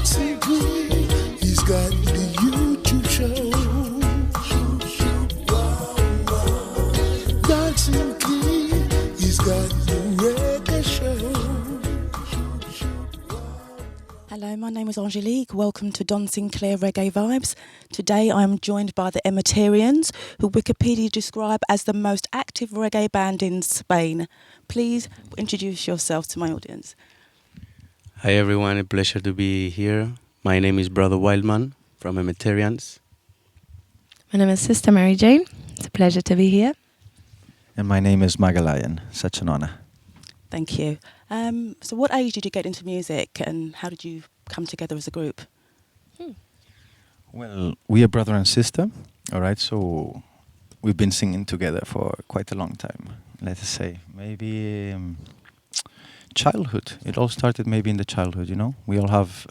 Dancing Queen, he's got the YouTube show. Dancing Queen, he's got the reggae show. Hello, my name is Angelique. Welcome to Don Sinclair Reggae Vibes. Today I am joined by the Emeterians, who Wikipedia describe as the most active reggae band in Spain. Please introduce yourself to my audience. Hi everyone, a pleasure to be here. My name is Brother Wildman from Emeterians. My name is Sister Maryjane. It's a pleasure to be here. And my name is Maga Lion. Such an honor. Thank you. So what age did you get into music and how did you come together as a group? Well, we are brother and sister, all right? So we've been singing together for quite a long time. Let us say, maybe childhood. It all started maybe in the childhood, you know? We all have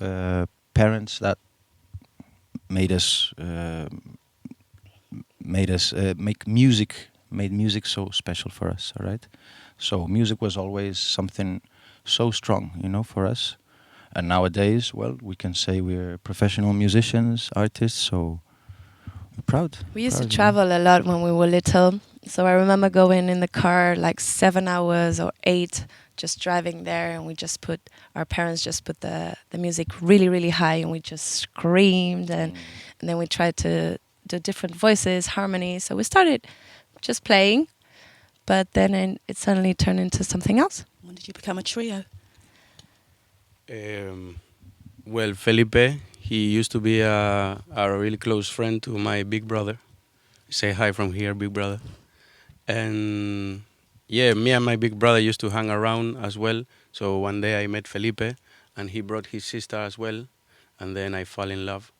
parents that made us make music, made music so special for us, all right? So music was always something so strong, you know, for us. And nowadays, well, we can say we're professional musicians, artists, so we're proud. We used to travel a lot when we were little. So I remember going in the car like 7 hours or 8, just driving there, and our parents just put the music really, really high, and we just screamed, and then we tried to do different voices, harmonies. So we started just playing. But then it suddenly turned into something else. When did you become a trio? Well, Felipe, he used to be a really close friend to my big brother. Say hi from here, big brother. And yeah, me and my big brother used to hang around as well. So one day I met Felipe and he brought his sister as well. And then I fell in love.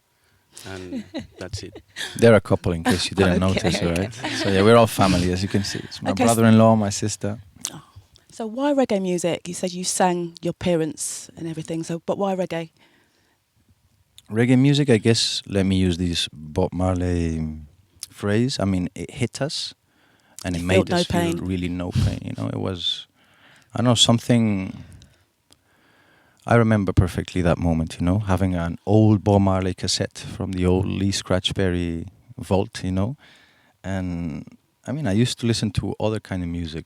And that's it. They're a couple, in case you didn't notice, right? So yeah, we're all family, as you can see. It's my brother-in-law, my sister. Oh. So why reggae music? You said you sang your parents and everything, but why reggae? Reggae music, I guess, let me use this Bob Marley phrase. I mean, it hit us, and it made us feel really no pain. You know, it was, I don't know, something. I remember perfectly that moment, you know, having an old Bob Marley cassette from the old Lee Scratchberry vault, you know. And I mean, I used to listen to other kind of music,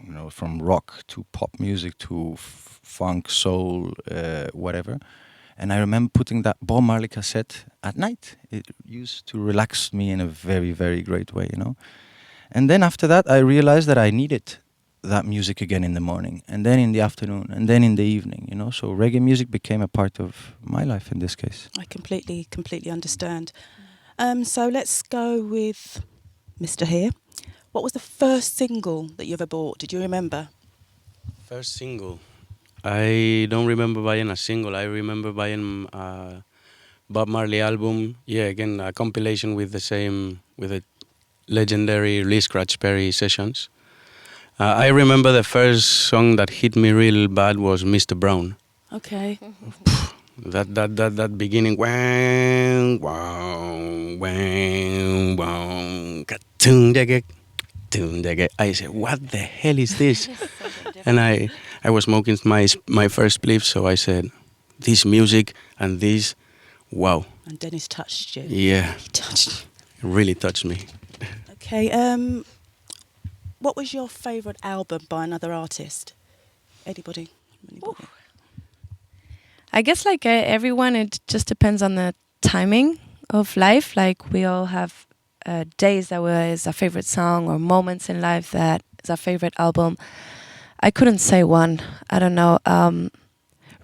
you know, from rock to pop music to funk, soul, whatever. And I remember putting that Bob Marley cassette at night. It used to relax me in a very, very great way, you know. And then after that, I realized that I needed that music again in the morning, and then in the afternoon, and then in the evening, you know. So reggae music became a part of my life in this case. I completely understand. So let's go with Mr. here. What was the first single that you ever bought? Did you remember? First single? I don't remember buying a single. I remember buying a Bob Marley album. Yeah, again, a compilation with the legendary Lee Scratchberry sessions. I remember the first song that hit me real bad was Mr. Brown. Okay. That beginning, wang, wow, wang, wow, I said, what the hell is this? And I was smoking my first spliff, so I said, this music and this, wow. And Dennis touched you. Yeah. He touched you. It really touched me. Okay. What was your favourite album by another artist? Anybody? I guess like everyone, it just depends on the timing of life. Like we all have days that is our favourite song, or moments in life that is our favourite album. I couldn't say one. I don't know.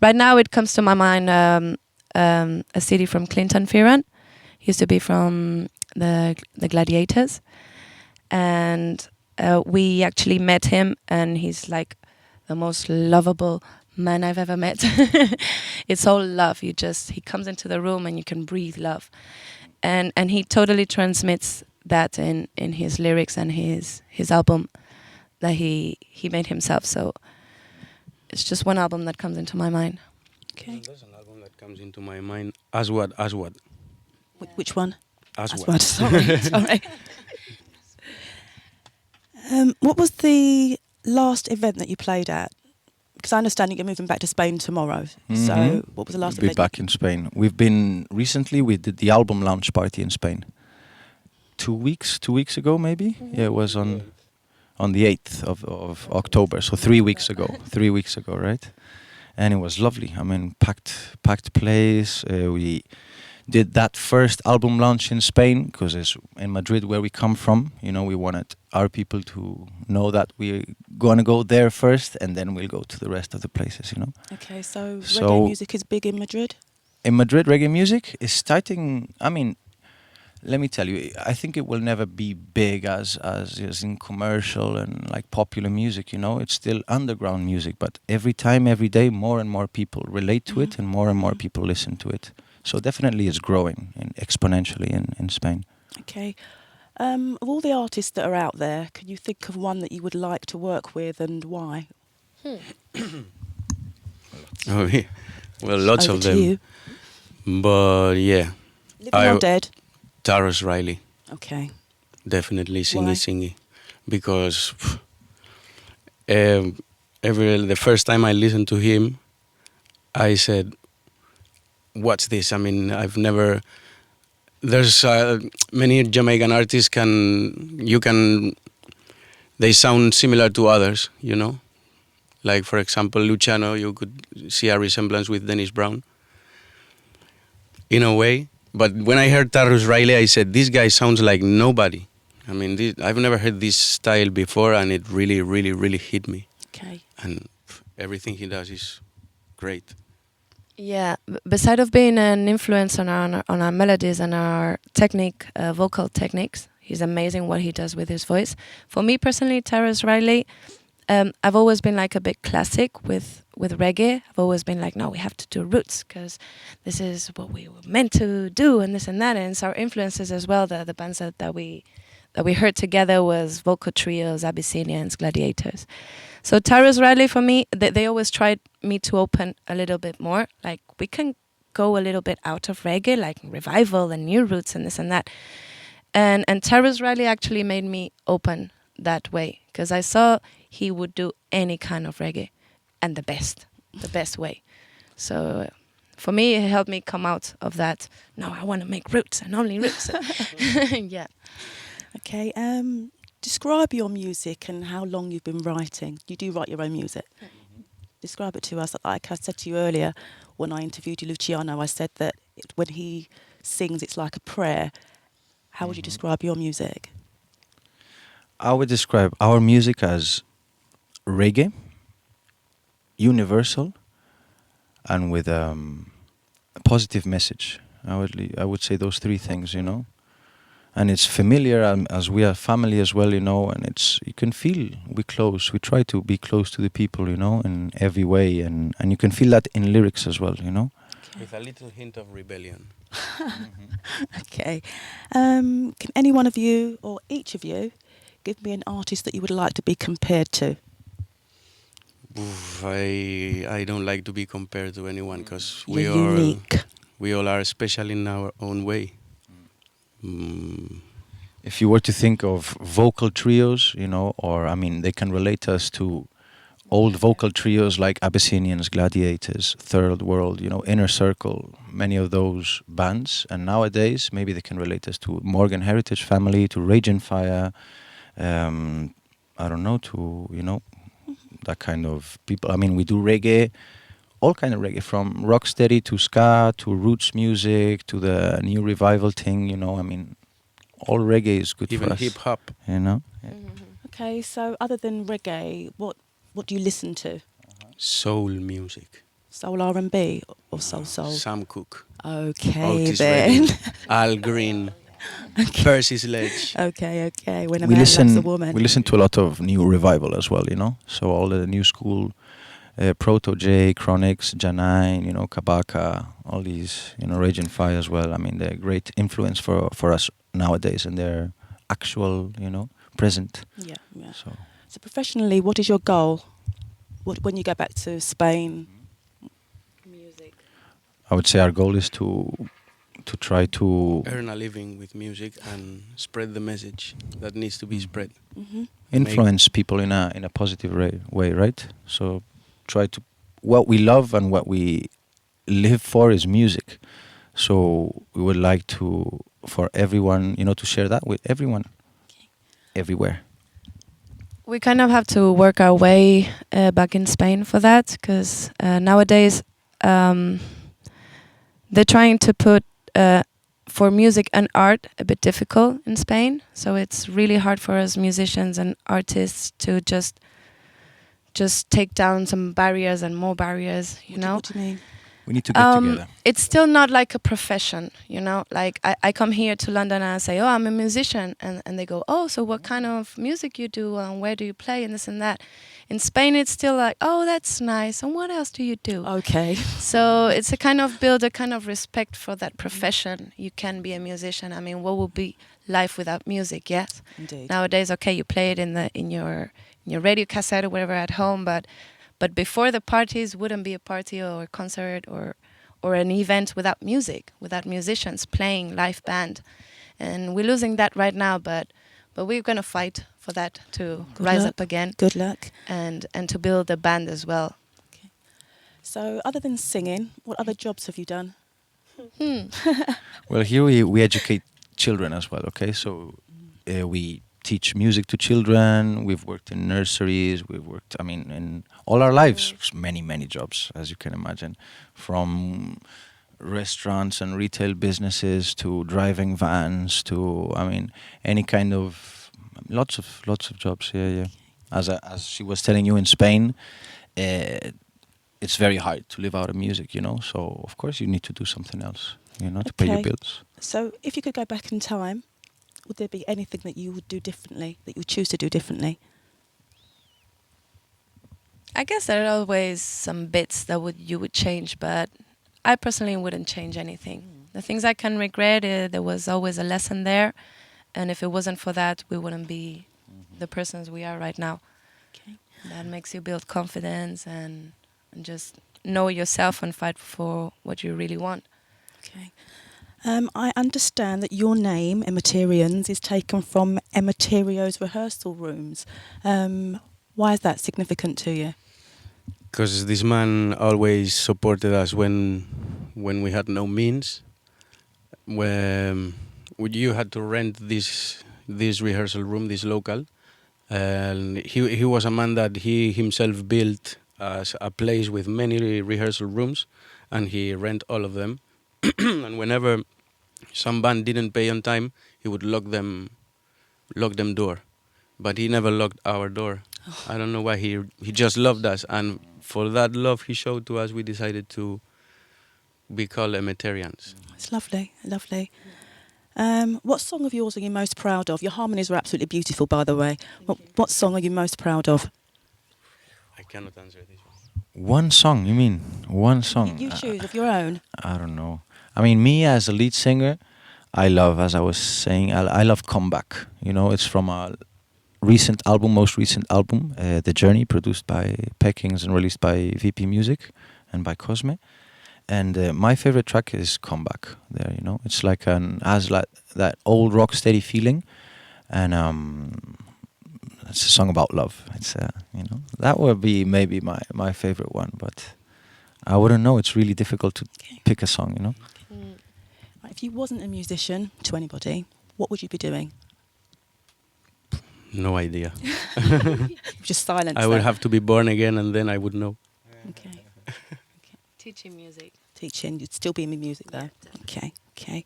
Right now it comes to my mind a CD from Clinton Fearon. He used to be from the Gladiators. And we actually met him, and he's like the most lovable man I've ever met. It's all love. He comes into the room and you can breathe love. And he totally transmits that in his lyrics and his album that he made himself. So it's just one album that comes into my mind. Okay. There's an album that comes into my mind. As what? Which one? As what? Sorry. What was the last event that you played at? because I understand you're moving back to Spain tomorrow. So what was the last We'll be back in Spain. We've been recently. We did the album launch party in Spain. 2 weeks ago, maybe. Yeah, it was on the 8th of October. So 3 weeks ago. 3 weeks ago, right? And it was lovely. I mean, packed place. We did that first album launch in Spain because it's in Madrid where we come from. You know, we wanted our people to know that we're gonna go there first, and then we'll go to the rest of the places. You know. Okay, so reggae music is big in Madrid. In Madrid, reggae music is starting. I mean, let me tell you, I think it will never be big as in commercial and like popular music. You know, it's still underground music, but every day, more and more people relate to it, and more people listen to it. So definitely it's growing exponentially in Spain. Okay. Of all the artists that are out there, can you think of one that you would like to work with and why? Well, lots Over of to them. you. But yeah. Living or dead? Tarrus Riley. Okay. Definitely Why? singy. Because the first time I listened to him, I said, what's this? I mean, there's many Jamaican artists they sound similar to others, you know? Like, for example, Luciano, you could see a resemblance with Dennis Brown, in a way. But when I heard Tarrus Riley, I said, this guy sounds like nobody. I mean, I've never heard this style before, and it really, really, really hit me. Okay. And everything he does is great. Yeah, beside of being an influence on our melodies and our vocal techniques, he's amazing what he does with his voice. For me personally, Tarrus Riley, I've always been like a bit classic with reggae. I've always been like, no, we have to do roots because this is what we were meant to do, and this and that. And it's our influences as well. The bands that we heard together was vocal trios, Abyssinians, Gladiators. So Tarrus Riley, for me, they always tried me to open a little bit more. Like, we can go a little bit out of reggae, like Revival and New Roots and this and that. And Tarrus Riley actually made me open that way, because I saw he would do any kind of reggae, and the best way. So for me, it helped me come out of that. No, I want to make roots and only roots. Yeah. Okay. Describe your music and how long you've been writing. You do write your own music. Describe it to us. Like I said to you earlier, when I interviewed Luciano, I said that when he sings, it's like a prayer. How would you describe your music? I would describe our music as reggae, universal, and with a positive message. I would say those three things, you know. And it's familiar, as we are family as well, you know. And you can feel we're close. We try to be close to the people, you know, in every way, and you can feel that in lyrics as well, you know. Okay. With a little hint of rebellion. Okay. Can any one of you or each of you give me an artist that you would like to be compared to? Oof, I don't like to be compared to anyone because You're unique. We all are special in our own way. If you were to think of vocal trios, you know, or I mean, they can relate us to old vocal trios like Abyssinians, Gladiators, Third World, you know, Inner Circle, many of those bands. And nowadays, maybe they can relate us to Morgan Heritage Family, to Rage and Fire, I don't know, to, you know, that kind of people. I mean, we do reggae, all kind of reggae, from rocksteady to ska to roots music to the new revival thing, you know. I mean, all reggae is good Even for us. hip hop. You know? Yeah. Okay, so other than reggae, what do you listen to? Soul music. Soul R&B or soul? Sam Cooke. Okay, Otis then. Redding, Al Green. Percy Sledge. Okay. When a man loves a woman. We listen to a lot of new revival as well, you know. So all the new school, Proto J, Chronix, Janine, you know, Kabaka, all these, you know, Rage and Fire as well. I mean, they're great influence for us nowadays, and they're actual, you know, present. Yeah. So professionally, what is your goal? When you go back to Spain? Music. I would say our goal is to try to earn a living with music and spread the message that needs to be spread. Mm-hmm. influence people in a positive way, right? So try to, what we love and what we live for is music. So we would like to, for everyone, you know, to share that with everyone, everywhere. We kind of have to work our way back in Spain for that, because nowadays they're trying to put for music and art a bit difficult in Spain. So it's really hard for us musicians and artists to just take down some barriers and more barriers, you know. What do you mean? We need to get together. It's still not like a profession, you know. Like I come here to London and I say, oh, I'm a musician. And they go, oh, so what kind of music you do and where do you play and this and that. In Spain, it's still like, oh, that's nice. And what else do you do? Okay. So it's a kind of build a kind of respect for that profession. You can be a musician. I mean, what would be life without music? Yes. Indeed. Nowadays, okay, you play it in your radio cassette or whatever at home, but before the parties wouldn't be a party or a concert or an event without music, without musicians playing live band. And we're losing that right now, but we're going to fight for that to rise up again. Good luck. And to build a band as well. Okay. So other than singing, what other jobs have you done? Well, here we educate children as well, okay? So we teach music to children. We've worked in nurseries. We've worked, I mean, in all our lives, many jobs, as you can imagine, from restaurants and retail businesses to driving vans to, I mean, any kind of lots of jobs. Yeah. As she was telling you, in Spain, it's very hard to live out of music, you know. So of course you need to do something else, you know, to pay your bills. So if you could go back in time, would there be anything that you would do differently, that you would choose to do differently? I guess there are always some bits that you would change, but I personally wouldn't change anything. The things I can regret, there was always a lesson there, and if it wasn't for that, we wouldn't be the persons we are right now. Okay. That makes you build confidence and just know yourself and fight for what you really want. Okay. I understand that your name, Emeterians, is taken from Emeterio's rehearsal rooms. Why is that significant to you? Because this man always supported us when we had no means. When you had to rent this rehearsal room, this local, and he was a man that he himself built as a place with many rehearsal rooms, and he rent all of them. And whenever some band didn't pay on time, he would lock them door, but he never locked our door. Oh. I don't know why. He just loved us, and for that love he showed to us, we decided to be called Emeterians. It's lovely. What song of yours are you most proud of? Your harmonies were absolutely beautiful, by the way. What song are you most proud of? I cannot answer this one. One song, you mean? One song? You choose of your own. I don't know. I mean, me as a lead singer, I love, as I was saying, I love Comeback. You know, it's from a most recent album, The Journey, produced by Peckings and released by VP Music and by Cosme. And my favorite track is Comeback. There, you know, it's like that old rock steady feeling, and it's a song about love. It's you know, that would be maybe my favorite one, but I wouldn't know. It's really difficult to pick a song, you know. If you wasn't a musician to anybody, what would you be doing? No idea. Just silence. I would have to be born again, and then I would know. Okay. Teaching music. Teaching, you'd still be in music though. Yeah, okay.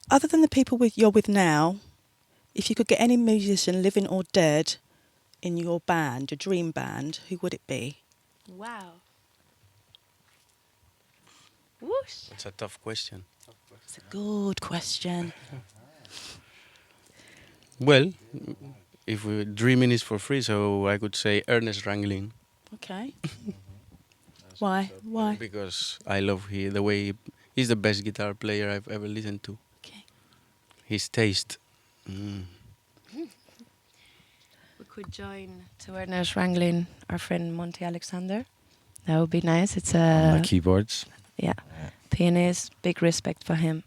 Other than the people you're with now, if you could get any musician, living or dead, in your band, your dream band, who would it be? Wow. Whoosh. It's a tough question. It's a good question. Well, if dreaming is for free, so I could say Ernest Wrangling. Okay. Why? Because I love the way he's the best guitar player I've ever listened to. Okay. His taste. We could join to Ernest Wrangling our friend Monty Alexander. That would be nice. It's on the keyboards. Yeah. Pianist, big respect for him.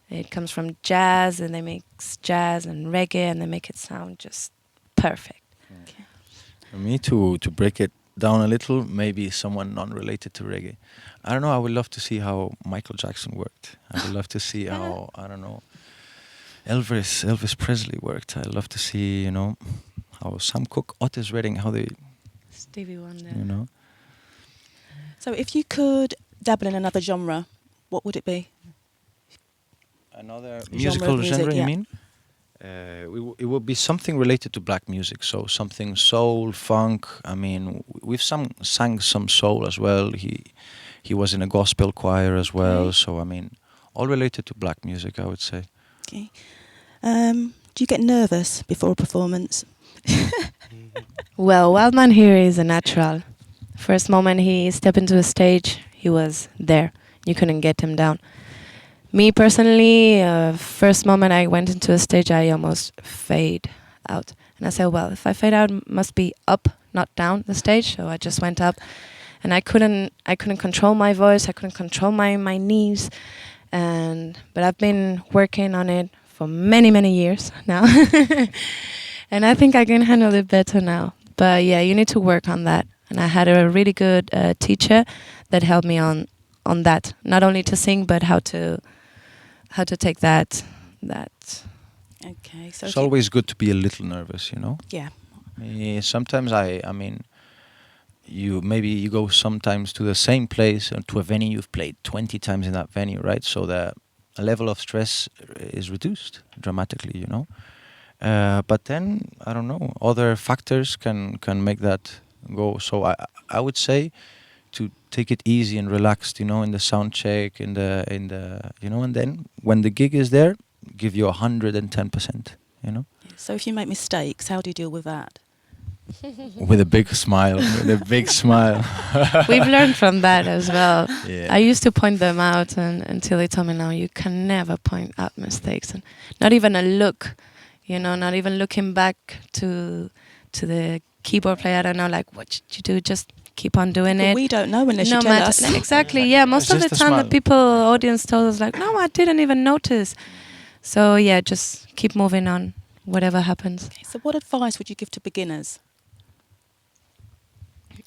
It comes from jazz, and they mix jazz and reggae, and they make it sound just perfect. Okay. For me, to break it down a little, maybe someone non-related to reggae. I don't know. I would love to see how Michael Jackson worked. I would love to see how, I don't know, Elvis Presley worked. I'd love to see, you know, how Sam Cooke, Otis Redding, how they, Stevie Wonder. you know. So if you could dabble in another genre, what would it be? Another Genre musical of music, genre, yeah. you mean? It would be something related to black music, so something soul, funk. I mean, we've sang some soul as well. He was in a gospel choir as well. Okay. So I mean, all related to black music, I would say. Okay. Do you get nervous before a performance? Well, Wildman here is a natural. First moment he stepped into a stage, he was there. You couldn't get him down. Me personally, first moment I went into a stage, I almost fade out. And I said, well, if I fade out, it must be up, not down the stage. So I just went up, and I couldn't control my voice. I couldn't control my knees. But I've been working on it for many years now. And I think I can handle it better now. But yeah, you need to work on that. And I had a really good teacher that helped me on that. Not only to sing, but how to take that. Okay. So It's always good to be a little nervous, you know. yeah. Sometimes I mean, you go sometimes to the same place or to a venue you've played 20 times in that venue, right? So the level of stress is reduced dramatically, you know. But then I don't know, other factors can make that go. So I would say to take it easy and relaxed, you know, in the sound check, in the you know, and then when the gig is there, give you 110%, you know. So if you make mistakes, how do you deal with that? With a big smile, We've learned from that as well. Yeah. I used to point them out until they told me, no, you can never point out mistakes. And not even a look, you know, not even looking back to the keyboard player. I don't know, like, what should you do? Just keep on doing But it. we don't know unless you tell us. Exactly, yeah. Most It's of the just a time, the smile. people, audience told us, like, no, I didn't even notice. So, yeah, just keep moving on, whatever happens. Okay, so what advice would you give to beginners?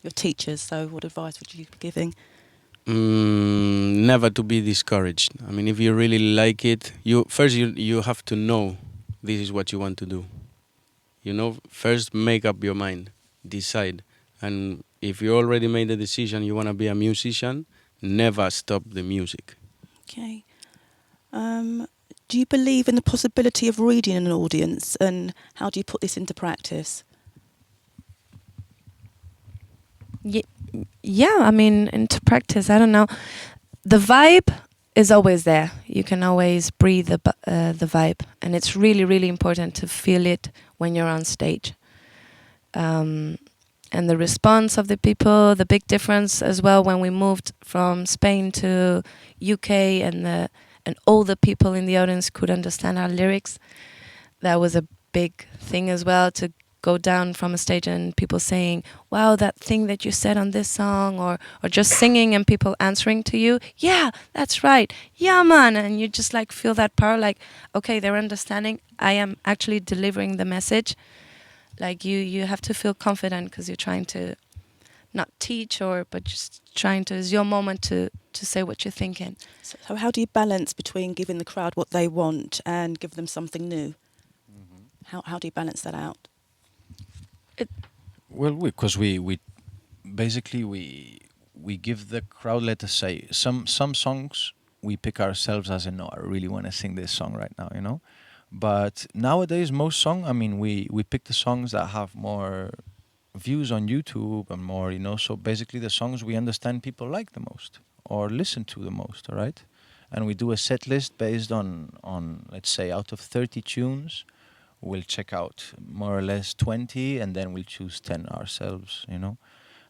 Your teachers, so what advice would you be giving? Never to be discouraged. I mean, if you really like it, you have to know this is what you want to do. You know, first make up your mind, decide. And if you already made the decision you want to be a musician, never stop the music. Okay. Do you believe in the possibility of reading an audience, and how do you put this into practice? Yeah, I mean, into practice, I don't know. The vibe is always there. You can always breathe the vibe. And it's really important to feel it when you're on stage. And the response of the people, the big difference as well when we moved from Spain to UK and all the people in the audience could understand our lyrics. That was a big thing as well, to go down from a stage and people saying, wow, that thing that you said on this song, or just singing and people answering to you, yeah, that's right, yeah, man. And you just like feel that power, like, okay, they're understanding, I am actually delivering the message. Like you have to feel confident because you're trying to not teach but just trying to, it's your moment to say what you're thinking. So how do you balance between giving the crowd what they want and give them something new? Mm-hmm. How do you balance that out? Well, because we basically we give the crowd, let us say, some songs we pick ourselves as in, no, I really want to sing this song right now, you know. But nowadays, most songs, I mean, we pick the songs that have more views on YouTube and more, you know. So basically, the songs we understand people like the most or listen to the most, all right. And we do a set list based on let's say, out of 30 tunes, we'll check out more or less 20 and then we'll choose 10 ourselves, you know.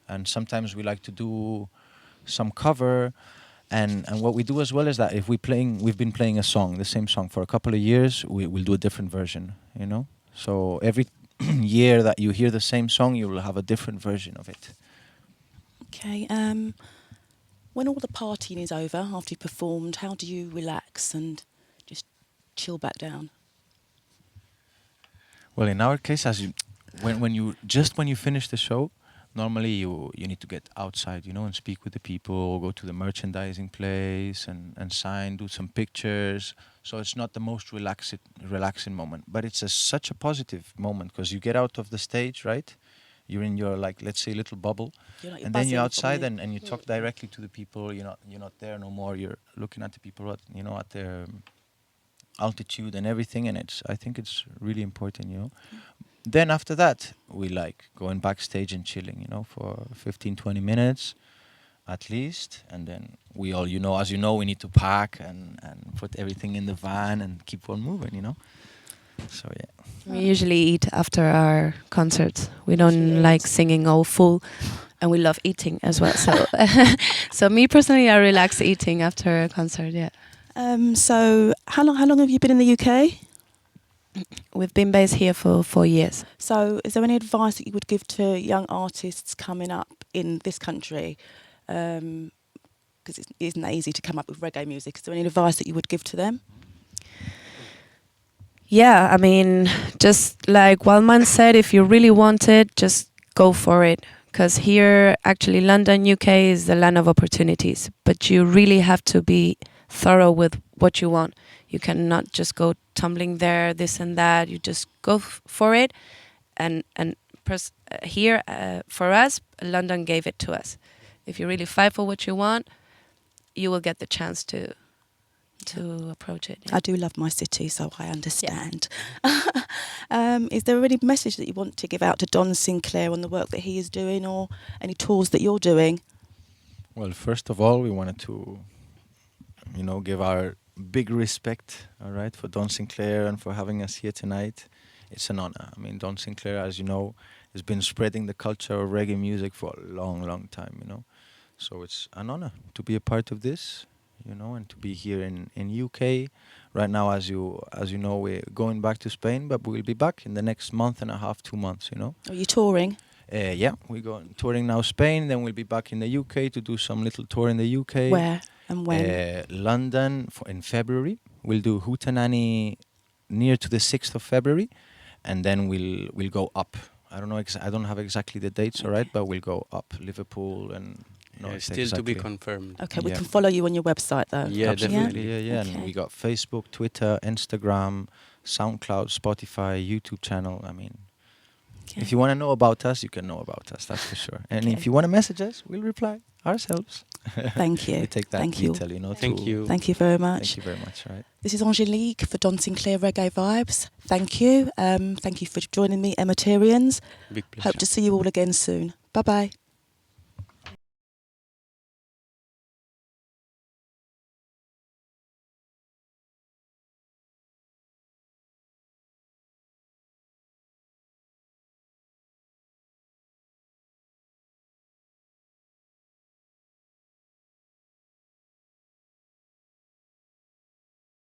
And sometimes we like to do some cover, and what we do as well is that if we've been playing a song, the same song for a couple of years, we'll do a different version, you know. So every year that you hear the same song, you will have a different version of it. Okay. When all the partying is over, after you've performed, how do you relax and just chill back down? Well, in our case, when you finish the show, normally you need to get outside, and speak with the people, go to the merchandising place and sign, do some pictures. So it's not the most relaxing moment, but it's such a positive moment because you get out of the stage, right? You're in your, like, let's say, little bubble, and then you're outside and you talk directly to the people. You're not there no more. You're looking at the people at their altitude and everything, and I think it's really important. Then after that, we like going backstage and chilling, for 15-20 minutes at least. And then we all, as we need to pack and put everything in the van and keep on moving, So, yeah. We usually eat after our concerts. We don't like singing all full, and we love eating as well. So, so me personally, I relax eating after a concert, yeah. So how long have you been in the UK? We've been based here for 4 years. So is there any advice that you would give to young artists coming up in this country? Because it isn't that easy to come up with reggae music. Is there any advice that you would give to them? Yeah, I mean, just like Wildman said, if you really want it, just go for it. Because here, actually, London, UK is the land of opportunities. But you really have to be thorough with what you want. You cannot just go tumbling there, this and that. You just go for it. And here, for us, London gave it to us. If you really fight for what you want, you will get the chance to approach it. Yeah. I do love my city, so I understand. Yeah. Is there any message that you want to give out to Don Sinclair on the work that he is doing, or any tours that you're doing? Well, first of all, we wanted to, give our big respect, all right, for Don Sinclair and for having us here tonight. It's an honor. I mean, Don Sinclair, as you know, has been spreading the culture of reggae music for a long, long time, So it's an honor to be a part of this, and to be here in UK. Right now, as you know, we're going back to Spain, but we'll be back in the next month and a half, 2 months, Are you touring? Yeah, we're going touring now Spain, then we'll be back in the UK to do some little tour in the UK. Where and when? London in February. We'll do Hootenanny near to the 6th of February, and then we'll go up. I don't know. I don't have exactly the dates, all right, but we'll go up Liverpool and. Still to be confirmed. Okay, we can follow you on your website though. Yeah, definitely. Yeah. Okay. And we got Facebook, Twitter, Instagram, SoundCloud, Spotify, YouTube channel. I mean, if you want to know about us, you can know about us. That's for sure. And if you want to message us, we'll reply ourselves. Thank you. We take that detail, Thank you. Thank you very much. Thank you very much. Right. This is Angelique for Don Sinclair Reggae Vibes. Thank you. Thank you for joining me, Emeterians. Big pleasure. Hope to see you all again soon. Bye bye.